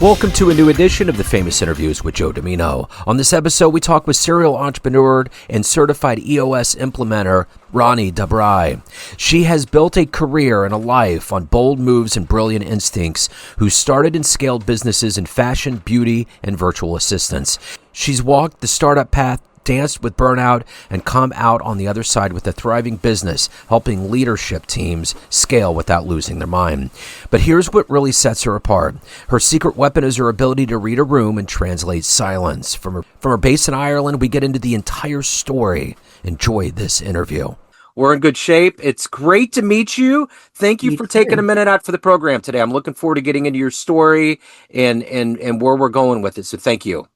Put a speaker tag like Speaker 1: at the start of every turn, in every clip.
Speaker 1: Welcome to a new edition of the Famous Interviews with Joe Dimino. On this episode, we talk with serial entrepreneur and certified EOS implementer, Rani Dabrai. She has built a career and a life on bold moves and brilliant instincts, who started and scaled businesses in fashion, beauty, and virtual assistants. She's walked the startup path, danced with burnout, and come out on the other side with a thriving business, helping leadership teams scale without losing their mind. But here's what really sets her apart. Her secret weapon is her ability to read a room and translate silence. From her base in Ireland, we get into the entire story. Enjoy this interview. We're in good shape. It's great to meet you. Thank you for taking a minute out for the program today. I'm looking forward to getting into your story and where we're going with it. So thank you.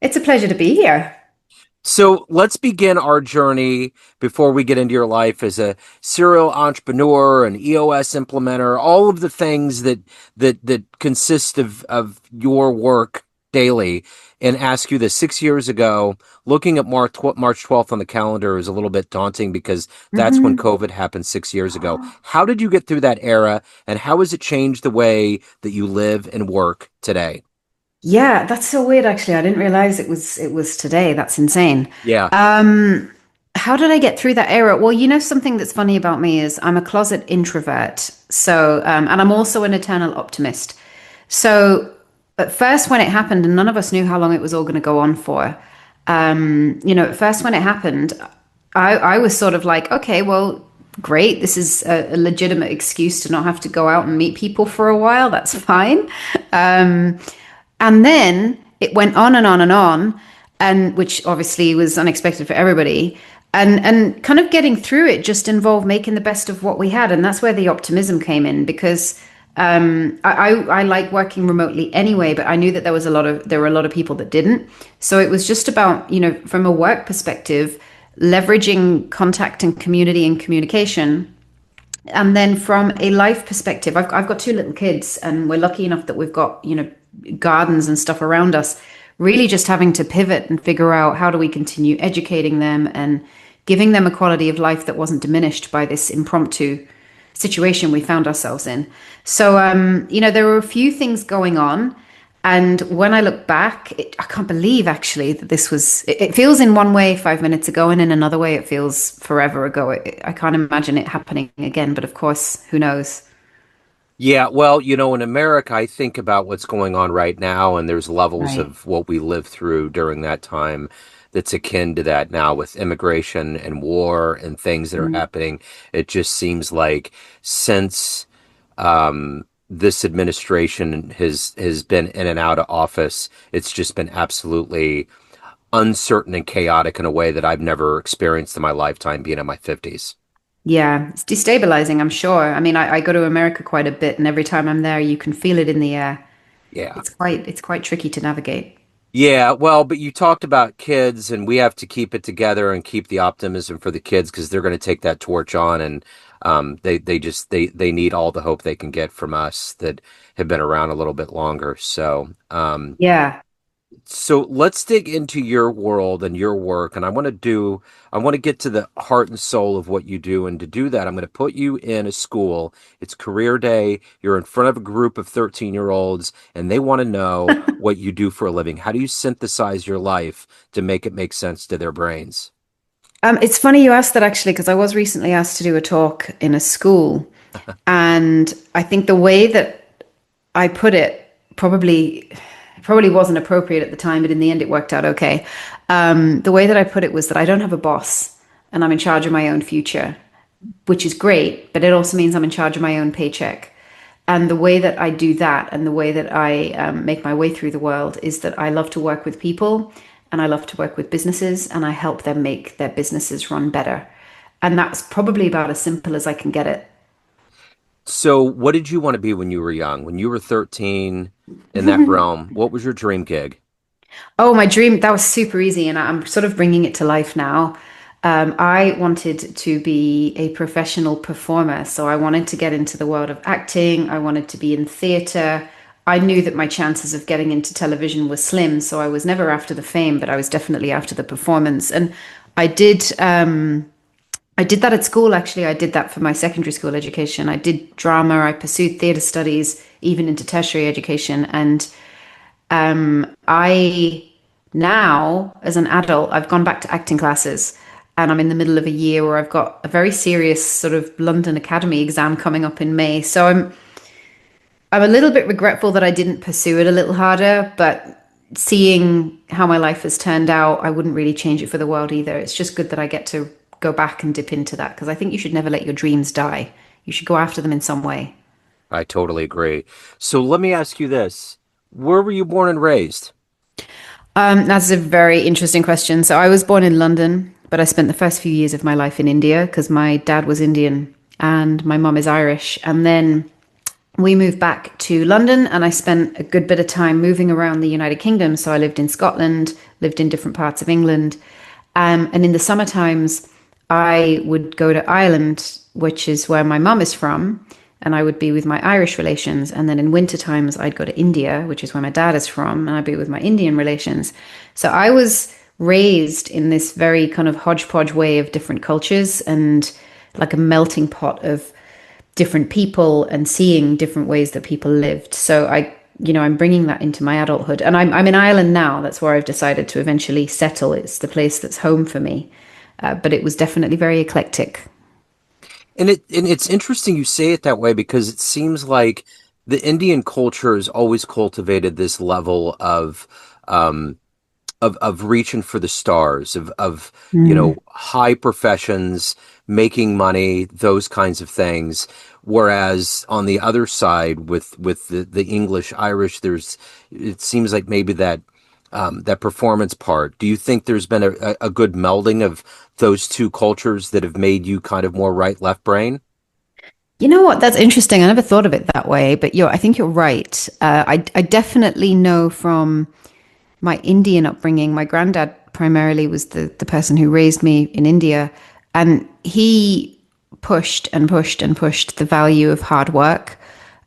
Speaker 2: It's a pleasure to be here.
Speaker 1: So let's begin our journey before we get into your life as a serial entrepreneur, an EOS implementer, all of the things that consist of your work daily, and ask you this. 6 years ago, looking at March 12th on the calendar is a little bit daunting because that's when COVID happened 6 years ago. How did you get through that era, and how has it changed the way that you live and work today?
Speaker 2: Yeah, that's so weird, actually. I didn't realize it was today. That's insane.
Speaker 1: Yeah.
Speaker 2: How did I get through that era? Well, something that's funny about me is I'm a closet introvert. So, and I'm also an eternal optimist. So at first when it happened, and none of us knew how long it was all going to go on for, at first when it happened, I was sort of like, okay, well, great. This is a legitimate excuse to not have to go out and meet people for a while. That's fine. And then it went on and on and on, and which obviously was unexpected for everybody. And kind of getting through it just involved making the best of what we had. And that's where the optimism came in, because I like working remotely anyway, but I knew that there were a lot of people that didn't. So it was just about, from a work perspective, leveraging contact and community and communication. And then from a life perspective, I've got two little kids, and we're lucky enough that we've got, gardens and stuff around us, really just having to pivot and figure out how do we continue educating them and giving them a quality of life that wasn't diminished by this impromptu situation we found ourselves in. So, there were a few things going on. And when I look back, I can't believe actually that it feels in one way 5 minutes ago, and in another way it feels forever ago. I can't imagine it happening again, but of course, who knows?
Speaker 1: Yeah, well, in America, I think about what's going on right now, and there's levels
Speaker 2: Right.
Speaker 1: of what we lived through during that time that's akin to that now with immigration and war and things that are happening. It just seems like since this administration has been in and out of office, it's just been absolutely uncertain and chaotic in a way that I've never experienced in my lifetime being in my 50s.
Speaker 2: Yeah, it's destabilizing, I'm sure. I mean, I go to America quite a bit, and every time I'm there, you can feel it in the air.
Speaker 1: Yeah.
Speaker 2: It's quite tricky to navigate.
Speaker 1: Yeah, well, but you talked about kids, and we have to keep it together and keep the optimism for the kids because they're going to take that torch on, and they need all the hope they can get from us that have been around a little bit longer.
Speaker 2: Yeah.
Speaker 1: So let's dig into your world and your work, and I want to get to the heart and soul of what you do. And to do that, I'm going to put you in a school. It's career day. You're in front of a group of 13-year-olds, and they want to know what you do for a living. How do you synthesize your life to make it make sense to their brains?
Speaker 2: It's funny you asked that, actually, because I was recently asked to do a talk in a school, and I think the way that I put it probably wasn't appropriate at the time, but in the end it worked out okay. The way that I put it was that I don't have a boss, and I'm in charge of my own future, which is great, but it also means I'm in charge of my own paycheck. And the way that I do that, and the way that I make my way through the world, is that I love to work with people, and I love to work with businesses, and I help them make their businesses run better. And that's probably about as simple as I can get it.
Speaker 1: So what did you want to be when you were young? When you were 13 in that realm, what was your dream gig?
Speaker 2: Oh, my dream, that was super easy, and I'm sort of bringing it to life now. I wanted to be a professional performer, so I wanted to get into the world of acting. I wanted to be in theater. I knew that my chances of getting into television were slim, so I was never after the fame, but I was definitely after the performance. And I did I did that at school, actually. I did that for my secondary school education. I did drama, I pursued theatre studies, even into tertiary education. And I now, as an adult, I've gone back to acting classes and I'm in the middle of a year where I've got a very serious sort of London Academy exam coming up in May. So I'm a little bit regretful that I didn't pursue it a little harder, but seeing how my life has turned out, I wouldn't really change it for the world either. It's just good that I get to go back and dip into that because I think you should never let your dreams die. You should go after them in some way.
Speaker 1: I totally agree. So let me ask you this. Where were you born and raised?
Speaker 2: That's a very interesting question. So I was born in London, but I spent the first few years of my life in India because my dad was Indian and my mum is Irish. And then we moved back to London and I spent a good bit of time moving around the United Kingdom. So I lived in Scotland, lived in different parts of England. And in the summer times, I would go to Ireland, which is where my mum is from, and I would be with my Irish relations. And then in winter times, I'd go to India, which is where my dad is from, and I'd be with my Indian relations. So I was raised in this very kind of hodgepodge way of different cultures and like a melting pot of different people and seeing different ways that people lived. So I'm bringing that into my adulthood, and I'm in Ireland now. That's where I've decided to eventually settle. It's the place that's home for me. But it was definitely very eclectic.
Speaker 1: And it's interesting you say it that way because it seems like the Indian culture has always cultivated this level um, of reaching for the stars, of
Speaker 2: Mm.
Speaker 1: high professions, making money, those kinds of things. Whereas on the other side, with the English Irish, it seems like maybe that performance part. Do you think there's been a good melding of those two cultures that have made you kind of more right left brain?
Speaker 2: You know what? That's interesting. I never thought of it that way, but I think you're right. I definitely know from my Indian upbringing. My granddad primarily was the person who raised me in India, and he pushed and pushed and pushed the value of hard work.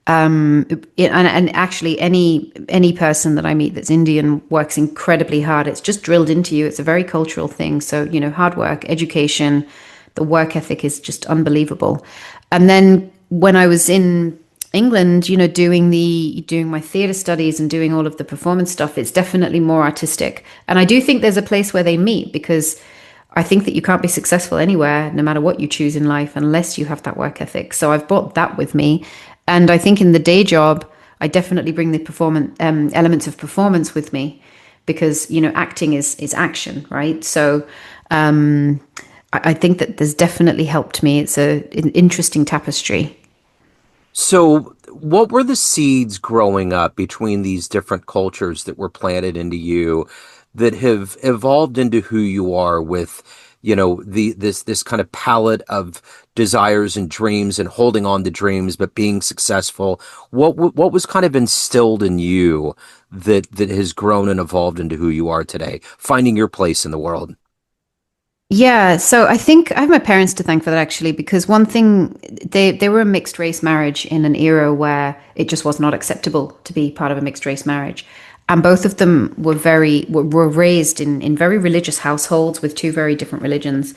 Speaker 2: And actually, any person that I meet that's Indian works incredibly hard. It's just drilled into you. It's a very cultural thing. So hard work, education, the work ethic is just unbelievable. And then when I was in England, doing my theatre studies and doing all of the performance stuff, it's definitely more artistic. And I do think there's a place where they meet because I think that you can't be successful anywhere, no matter what you choose in life, unless you have that work ethic. So I've brought that with me, and I think in the day job, I definitely bring the performance elements of performance with me, because acting is action, right? So I think that there's definitely helped me. It's an interesting tapestry.
Speaker 1: So, what were the seeds growing up between these different cultures that were planted into you that have evolved into who you are with, this kind of palette of desires and dreams and holding on to dreams but being successful? What was kind of instilled in you that has grown and evolved into who you are today, finding your place in the world?
Speaker 2: Yeah, so I think I have my parents to thank for that, actually, because one thing, they were a mixed race marriage in an era where it just was not acceptable to be part of a mixed race marriage. And both of them were raised in very religious households with two very different religions.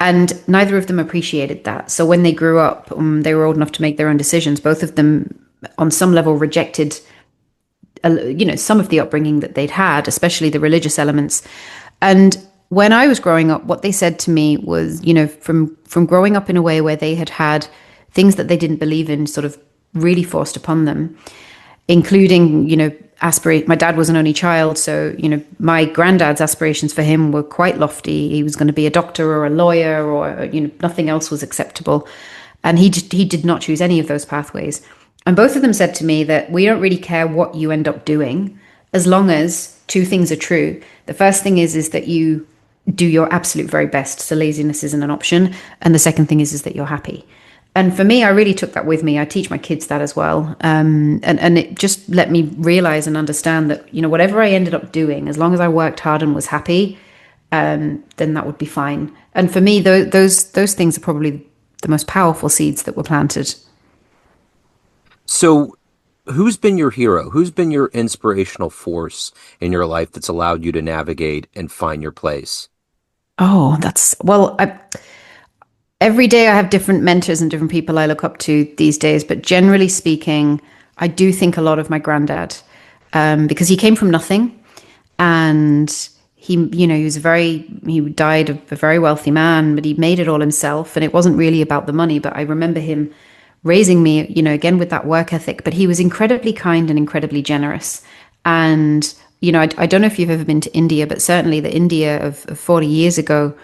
Speaker 2: And neither of them appreciated that. So when they grew up, they were old enough to make their own decisions. Both of them, on some level, rejected, some of the upbringing that they'd had, especially the religious elements. And when I was growing up, what they said to me was, from growing up in a way where they had had things that they didn't believe in sort of really forced upon them, including, aspirate. My dad was an only child, so my granddad's aspirations for him were quite lofty. He was going to be a doctor or a lawyer, or nothing else was acceptable, and he did not choose any of those pathways. And both of them said to me that we don't really care what you end up doing, as long as two things are true. The first thing is that you do your absolute very best, so laziness isn't an option, and the second thing is that you're happy. And for me, I really took that with me. I teach my kids that as well. And it just let me realize and understand that, whatever I ended up doing, as long as I worked hard and was happy, then that would be fine. And for me, those things are probably the most powerful seeds that were planted.
Speaker 1: So, who's been your hero? Who's been your inspirational force in your life that's allowed you to navigate and find your place?
Speaker 2: Oh, that's well, every day I have different mentors and different people I look up to these days. But generally speaking, I do think a lot of my granddad, because he came from nothing, and he died a very wealthy man, but he made it all himself. And it wasn't really about the money, but I remember him raising me, again with that work ethic. But he was incredibly kind and incredibly generous. And, I don't know if you've ever been to India, but certainly the India of 40 years ago,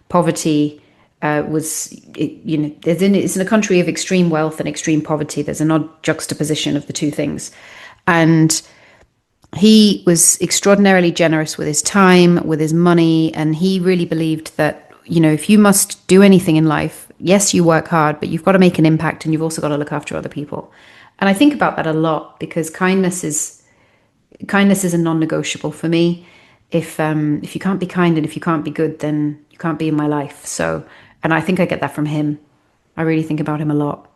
Speaker 2: poverty it's in a country of extreme wealth and extreme poverty. There's an odd juxtaposition of the two things. And he was extraordinarily generous with his time, with his money, and he really believed that, if you must do anything in life, yes, you work hard, but you've got to make an impact and you've also got to look after other people. And I think about that a lot because kindness is a non-negotiable for me. If you can't be kind and if you can't be good, then you can't be in my life. So, and I think I get that from him. I really think about him a lot.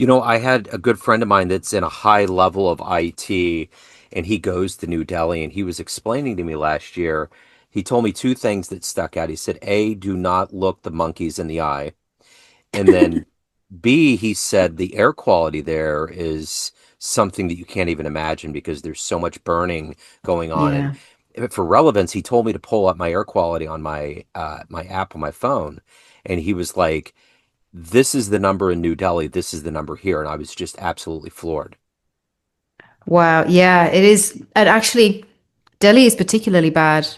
Speaker 1: I had a good friend of mine that's in a high level of IT, and he goes to New Delhi, and he was explaining to me last year. He told me two things that stuck out. He said, A, do not look the monkeys in the eye. And then B, he said the air quality there is something that you can't even imagine because there's so much burning going on. And
Speaker 2: Yeah.
Speaker 1: for relevance, he told me to pull up my air quality on my app on my phone, and he was like, "This is the number in New Delhi. This is the number here," and I was just absolutely floored.
Speaker 2: Wow. Yeah, it is. And actually, Delhi is particularly bad.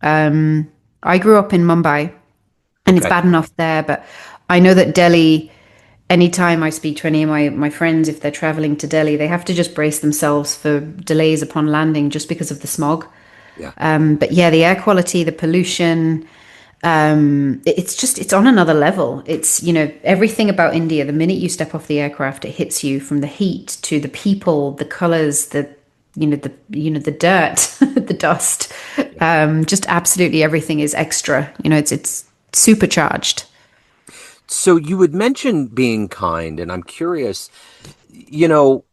Speaker 2: I grew up in Mumbai, and it's
Speaker 1: Okay.
Speaker 2: bad enough there, but I know that Delhi, anytime I speak to any of my friends, if they're traveling to Delhi, they have to just brace themselves for delays upon landing just because of the smog.
Speaker 1: Yeah.
Speaker 2: But yeah, the air quality, the pollution, it's on another level. It's, everything about India, the minute you step off the aircraft, it hits you from the heat to the people, the colors, the dirt, the dust.
Speaker 1: Yeah.
Speaker 2: Just absolutely everything is extra. It's supercharged.
Speaker 1: So you would mention being kind, and I'm curious, you know,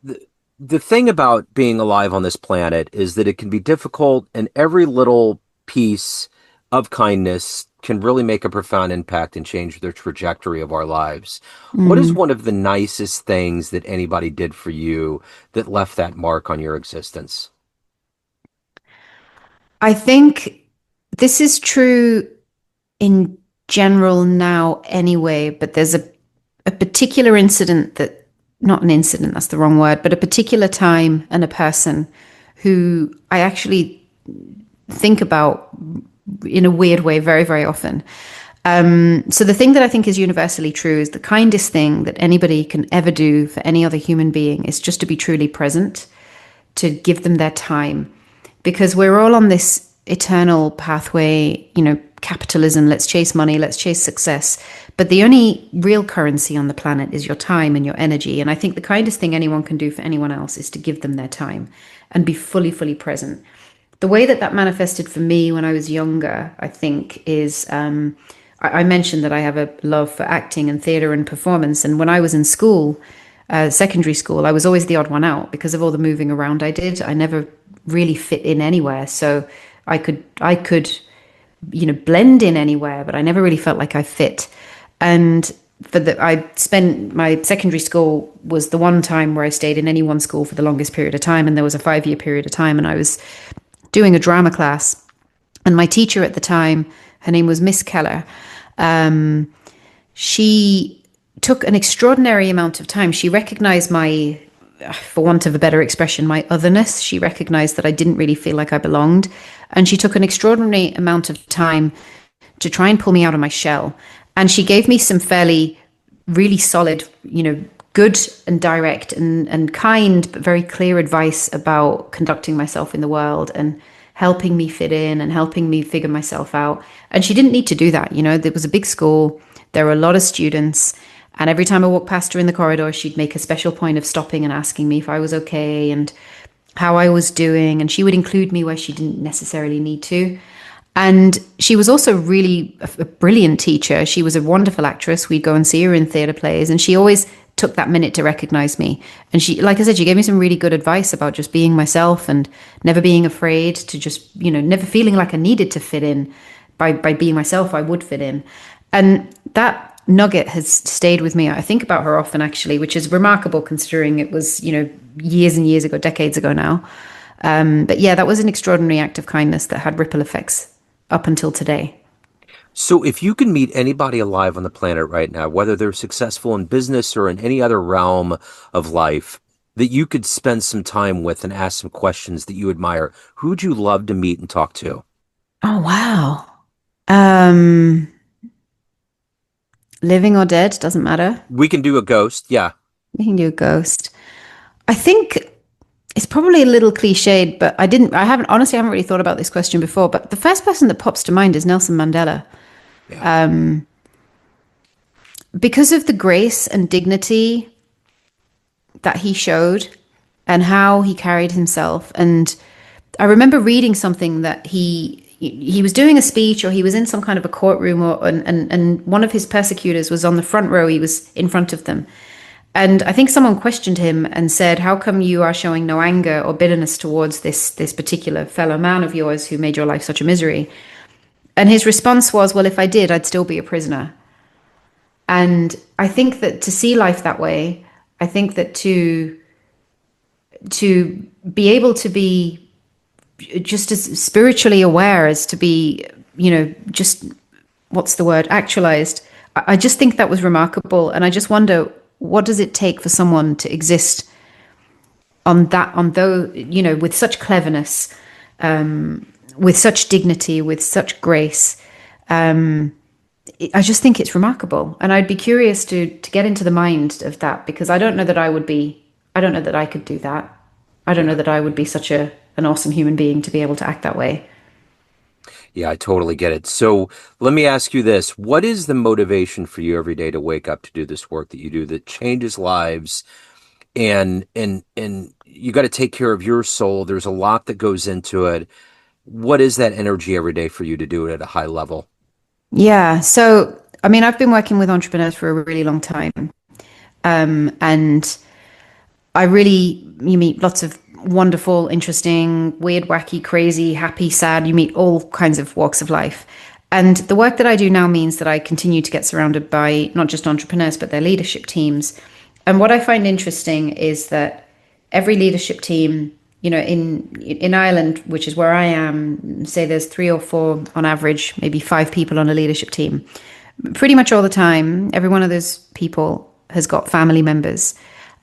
Speaker 1: the, the thing about being alive on this planet is that it can be difficult, and every little piece of kindness can really make a profound impact and change the trajectory of our lives. What is one of the nicest things that anybody did for you that left that mark on your existence?
Speaker 2: I think this is true in general now anyway, but there's a particular incident that, not an incident, that's the wrong word, but a particular time and a person who I actually think about in a weird way very, very often. So the thing that I think is universally true is the kindest thing that anybody can ever do for any other human being is just to be truly present, to give them their time, because we're all on this eternal pathway, capitalism, let's chase money, let's chase success. But the only real currency on the planet is your time and your energy. And I think the kindest thing anyone can do for anyone else is to give them their time and be fully, fully present. The way that that manifested for me when I was younger, I think, is I mentioned that I have a love for acting and theatre and performance. And when I was in school, secondary school, I was always the odd one out because of all the moving around I did. I never really fit in anywhere. So I could blend in anywhere, but I never really felt like I fit. And I spent my secondary school was the one time where I stayed in any one school for the longest period of time. And there was a 5-year period of time. And I was doing a drama class. And my teacher at the time, her name was Miss Keller. She took an extraordinary amount of time. She recognized my, for want of a better expression, my otherness. She recognized that I didn't really feel like I belonged. And she took an extraordinary amount of time to try and pull me out of my shell. And she gave me some fairly, really solid, good and direct and kind, but very clear advice about conducting myself in the world and helping me fit in and helping me figure myself out. And she didn't need to do that. There was a big school. There were a lot of students. And every time I walked past her in the corridor, she'd make a special point of stopping and asking me if I was okay and how I was doing. And she would include me where she didn't necessarily need to. And she was also really a brilliant teacher. She was a wonderful actress. We'd go and see her in theatre plays. And she always took that minute to recognize me. And she, like I said, she gave me some really good advice about just being myself and never being afraid to just, never feeling like I needed to fit in. By being myself, I would fit in. And that nugget has stayed with me. I think about her often, actually, which is remarkable considering it was, years and years ago, decades ago now. But yeah, that was an extraordinary act of kindness that had ripple effects up until today.
Speaker 1: So if you can meet anybody alive on the planet right now, whether they're successful in business or in any other realm of life, that you could spend some time with and ask some questions that you admire, who would you love to meet and talk to?
Speaker 2: Oh, wow. Um, Living or dead, doesn't matter.
Speaker 1: We can do a ghost. Yeah.
Speaker 2: You can do a ghost. I think it's probably a little cliched, but I haven't really thought about this question before. But the first person that pops to mind is Nelson Mandela.
Speaker 1: Yeah.
Speaker 2: Because of the grace and dignity that he showed and how he carried himself. And I remember reading something that he was doing a speech or he was in some kind of a courtroom and one of his persecutors was on the front row. He was in front of them. And I think someone questioned him and said, "How come you are showing no anger or bitterness towards this particular fellow man of yours who made your life such a misery?" And his response was, "Well, if I did, I'd still be a prisoner." And I think that to see life that way, I think that to be able to be just as spiritually aware as to be, just what's the word, actualized. I just think that was remarkable. And I just wonder, what does it take for someone to exist with such cleverness, with such dignity, with such grace? I just think it's remarkable. And I'd be curious to get into the mind of that because I don't know that I don't know that I could do that. I don't know
Speaker 1: Yeah.
Speaker 2: that I would be such an awesome human being to be able to act that way.
Speaker 1: Yeah, I totally get it. So let me ask you this. What is the motivation for you every day to wake up to do this work that you do that changes lives and you got to take care of your soul. There's a lot that goes into it. What is that energy every day for you to do it at a high level?
Speaker 2: Yeah. So, I mean, I've been working with entrepreneurs for a really long time. And you meet lots of wonderful, interesting, weird, wacky, crazy, happy, sad. You meet all kinds of walks of life. And the work that I do now means that I continue to get surrounded by not just entrepreneurs, but their leadership teams. And what I find interesting is that every leadership team, in Ireland, which is where I am, say there's three or four on average, maybe five people on a leadership team. Pretty much all the time, every one of those people has got family members.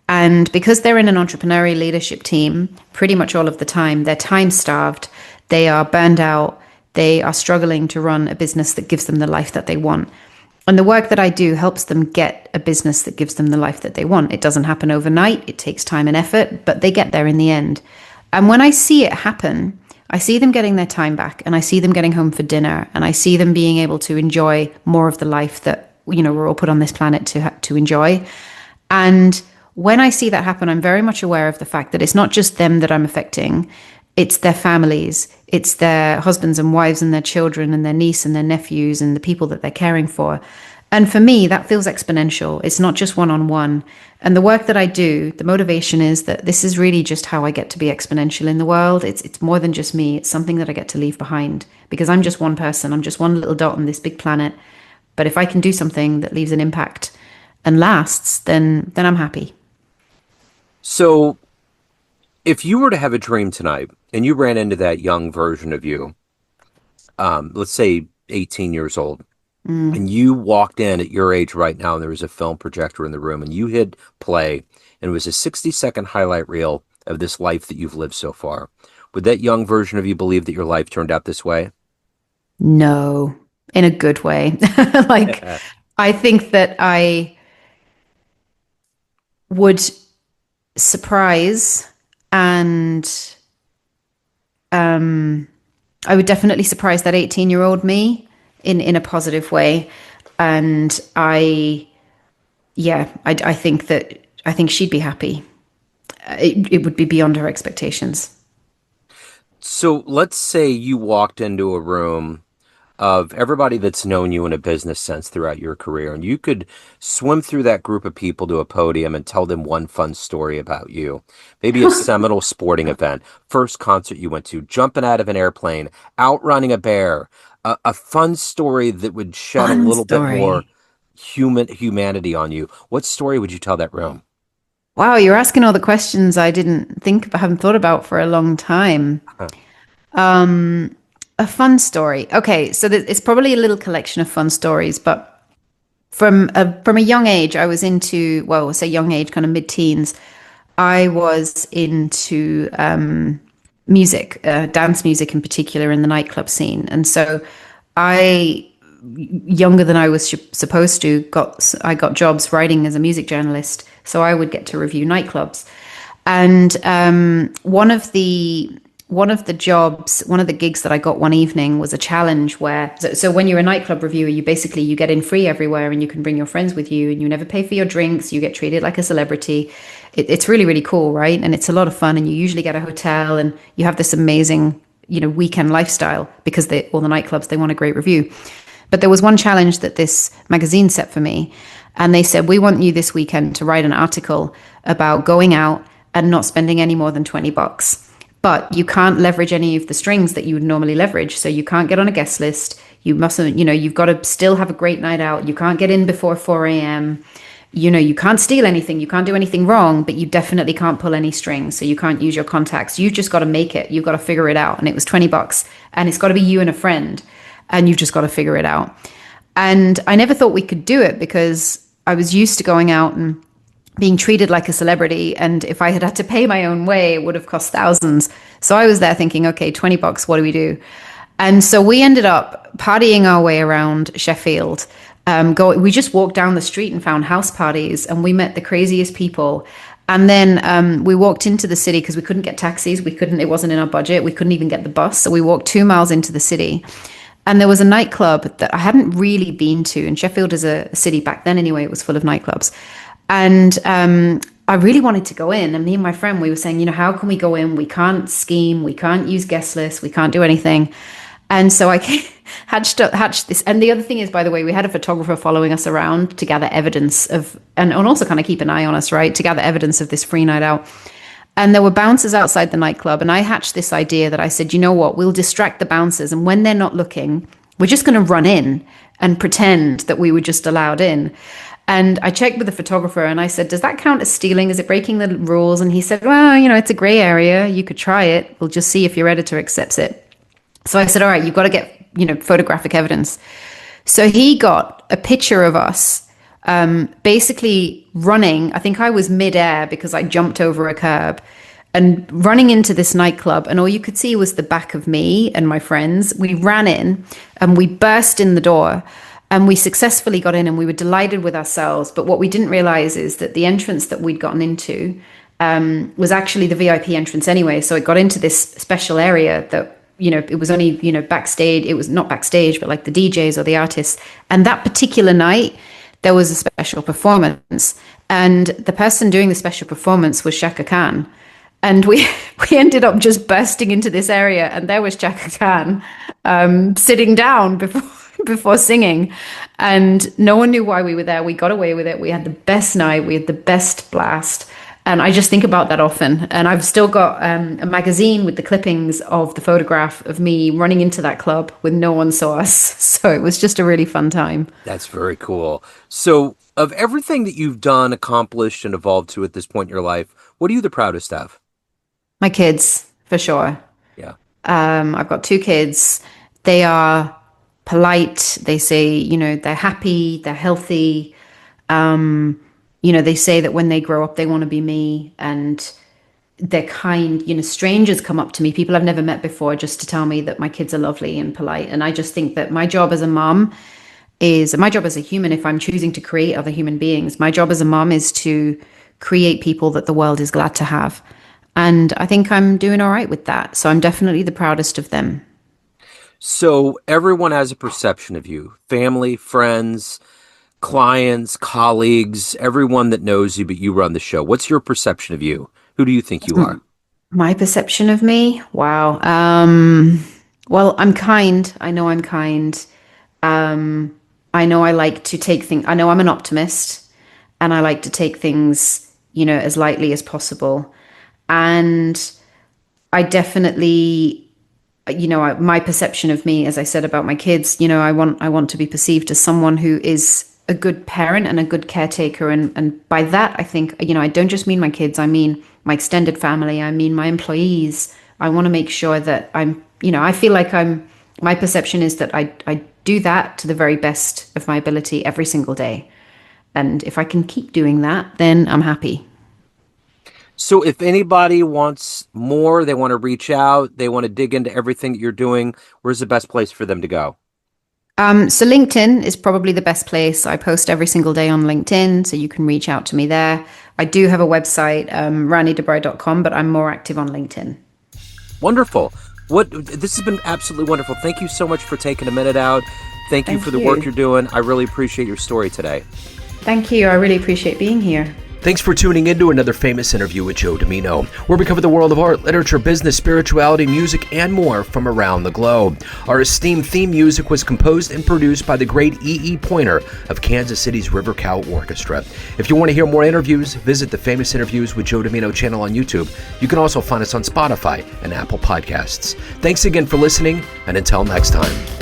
Speaker 2: And because they're in an entrepreneurial leadership team, pretty much all of the time, they're time starved, they are burned out, they are struggling to run a business that gives them the life that they want. And the work that I do helps them get a business that gives them the life that they want. It doesn't happen overnight, it takes time and effort, but they get there in the end. And when I see it happen, I see them getting their time back and I see them getting home for dinner and I see them being able to enjoy more of the life that, we're all put on this planet to enjoy. And when I see that happen, I'm very much aware of the fact that it's not just them that I'm affecting. It's their families, it's their husbands and wives and their children and their niece and their nephews and the people that they're caring for. And for me, that feels exponential. It's not just one-on-one. And the work that I do, the motivation is that this is really just how I get to be exponential in the world. It's more than just me. It's something that I get to leave behind because I'm just one person. I'm just one little dot on this big planet. But if I can do something that leaves an impact and lasts, then I'm happy.
Speaker 1: So if you were to have a dream tonight and you ran into that young version of you, let's say 18 years old, and you walked in at your age right now and there was a film projector in the room and you hit play and it was a 60-second highlight reel of this life that you've lived so far, would that young version of you believe that your life turned out this way?
Speaker 2: No, in a good way. Like, I think that I would surprise and I would definitely surprise that 18-year-old me in a positive way. And I think she'd be happy. It would be beyond her expectations.
Speaker 1: So let's say you walked into a room of everybody that's known you in a business sense throughout your career, and you could swim through that group of people to a podium and tell them one fun story about you. Maybe a seminal sporting event, first concert you went to, jumping out of an airplane, outrunning a bear, A fun story that would shed a
Speaker 2: Fun
Speaker 1: little bit more
Speaker 2: story.
Speaker 1: humanity on you. What story would you tell that room?
Speaker 2: Wow, you're asking all the questions I didn't think about, haven't thought about for a long time.
Speaker 1: Huh.
Speaker 2: A fun story. Okay, so it's probably a little collection of fun stories, but from a young age, I was into, well, say young age, kind of mid-teens. I was into music, dance music in particular, in the nightclub scene, and so I, younger than I was supposed to, I got jobs writing as a music journalist, so I would get to review nightclubs. And one of the gigs that I got one evening was a challenge where, so when you're a nightclub reviewer, you get in free everywhere and you can bring your friends with you and you never pay for your drinks. You get treated like a celebrity. It's really, really cool, right? And it's a lot of fun. And you usually get a hotel and you have this amazing, weekend lifestyle because all the nightclubs, they want a great review. But there was one challenge that this magazine set for me. And they said, we want you this weekend to write an article about going out and not spending any more than $20. But you can't leverage any of the strings that you would normally leverage. So you can't get on a guest list. You mustn't, you've got to still have a great night out. You can't get in before 4 a.m. You can't steal anything. You can't do anything wrong, but you definitely can't pull any strings. So you can't use your contacts. You've just got to make it. You've got to figure it out. And it was $20 and it's got to be you and a friend and you've just got to figure it out. And I never thought we could do it because I was used to going out and being treated like a celebrity. And if I had to pay my own way, it would have cost thousands. So I was there thinking, okay, $20, what do we do? And so we ended up partying our way around Sheffield. We just walked down the street and found house parties and we met the craziest people. And then we walked into the city because we couldn't get taxis. It wasn't in our budget. We couldn't even get the bus. So we walked 2 miles into the city. And there was a nightclub that I hadn't really been to. And Sheffield is a city back then anyway, it was full of nightclubs. And I really wanted to go in. And me and my friend, we were saying, how can we go in? We can't scheme. We can't use guest lists. We can't do anything. And so I hatched this. And the other thing is, by the way, we had a photographer following us around to gather evidence of, and also kind of keep an eye on us, right? To gather evidence of this free night out. And there were bouncers outside the nightclub. And I hatched this idea that I said, you know what, we'll distract the bouncers. And when they're not looking, we're just going to run in and pretend that we were just allowed in. And I checked with the photographer and I said, does that count as stealing? Is it breaking the rules? And he said, well, it's a gray area. You could try it. We'll just see if your editor accepts it. So I said, all right, you've got to get, photographic evidence. So he got a picture of us basically running. I think I was midair because I jumped over a curb and running into this nightclub. And all you could see was the back of me and my friends. We ran in and we burst in the door. And we successfully got in and we were delighted with ourselves. But what we didn't realize is that the entrance that we'd gotten into was actually the VIP entrance anyway. So it got into this special area that, it was only, backstage. It was not backstage, but like the DJs or the artists. And that particular night, there was a special performance. And the person doing the special performance was Shaka Khan. And we ended up just bursting into this area. And there was Shaka Khan sitting down before singing, and no one knew why we were there. We got away with it. We had the best night. We had the best blast. And I just think about that often. And I've still got a magazine with the clippings of the photograph of me running into that club with no one saw us. So it was just a really fun time.
Speaker 1: That's very cool. So, of everything that you've done, accomplished, and evolved to at this point in your life, what are you the proudest of?
Speaker 2: My kids, for sure.
Speaker 1: Yeah.
Speaker 2: I've got 2 kids. They are polite. They say, they're happy, they're healthy. They say that when they grow up, they want to be me, and they're kind. Strangers come up to me, people I've never met before, just to tell me that my kids are lovely and polite. And I just think that my job as a mom is my job as a human. If I'm choosing to create other human beings, my job as a mom is to create people that the world is glad to have. And I think I'm doing all right with that. So I'm definitely the proudest of them.
Speaker 1: So everyone has a perception of you, family, friends, clients, colleagues, everyone that knows you, but you run the show. What's your perception of you? Who do you think you are?
Speaker 2: My perception of me? Wow. Well, I'm kind. I know I'm kind. I know I like to take things, I know I'm an optimist and I like to take things, as lightly as possible. And I definitely my perception of me, as I said about my kids, I want to be perceived as someone who is a good parent and a good caretaker. And by that, I think, I don't just mean my kids, I mean my extended family, I mean my employees. I want to make sure that I feel like my perception is that I do that to the very best of my ability every single day. And if I can keep doing that, then I'm happy.
Speaker 1: So if anybody wants more, they want to reach out, they want to dig into everything that you're doing, where's the best place for them to go?
Speaker 2: So LinkedIn is probably the best place. I post every single day on LinkedIn, so you can reach out to me there. I do have a website, ranidabrai.com, but I'm more active on LinkedIn.
Speaker 1: Wonderful. This has been absolutely wonderful. Thank you so much for taking a minute out. Thank you for the work you're doing. I really appreciate your story today.
Speaker 2: Thank you. I really appreciate being here.
Speaker 1: Thanks for tuning in to another famous interview with Joe Dimino, where we cover the world of art, literature, business, spirituality, music, and more from around the globe. Our esteemed theme music was composed and produced by the great E.E. Pointer of Kansas City's River Cow Orchestra. If you want to hear more interviews, visit the Famous Interviews with Joe Dimino channel on YouTube. You can also find us on Spotify and Apple Podcasts. Thanks again for listening, and until next time.